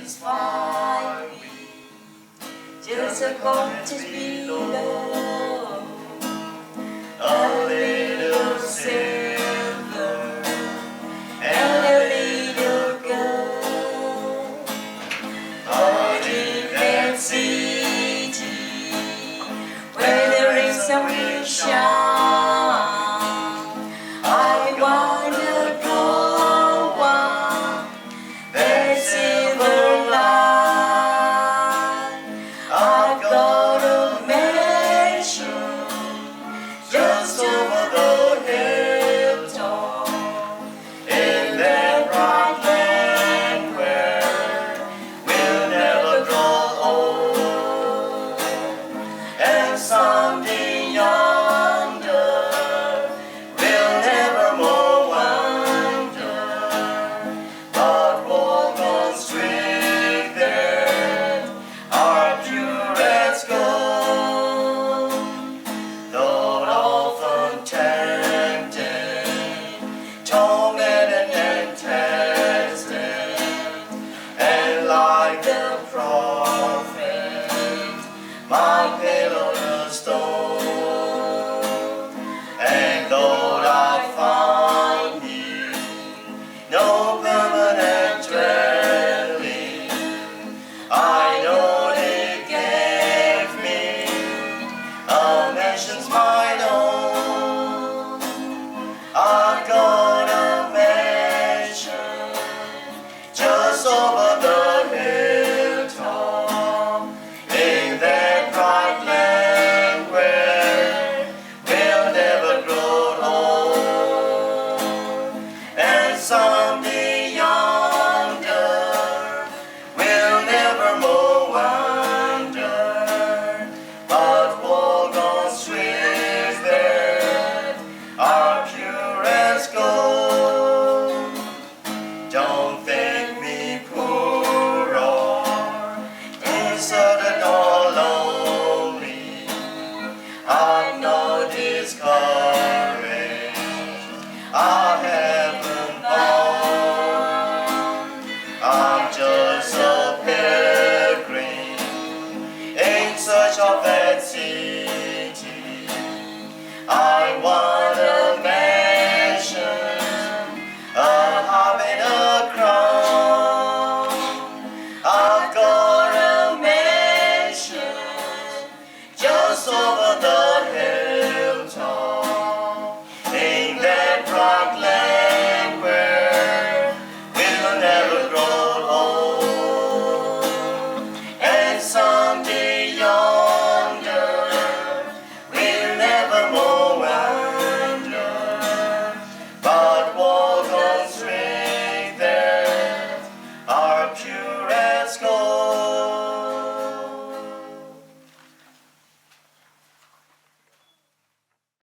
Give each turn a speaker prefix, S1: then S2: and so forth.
S1: satisfy me. Just a cottage below, a little silver and a little gold. But in that city where there is no sunshine, I wanna go on that silver line. I've got a mansion just over the hilltop in that bright land where we'll never grow old. And someday yonder we'll never more wander, but walk on streets that are pure as gold. Though often tempted, tormented and tested, and like the prophet, my pillow of stone. And though I find here no permanent dwelling, I know He gave me a mansion's mine own. I've got a mansion just over the hilltop in that bright land where we'll never grow old. And someday yonder we'll never more wander, but walk on streets that are pure as gold.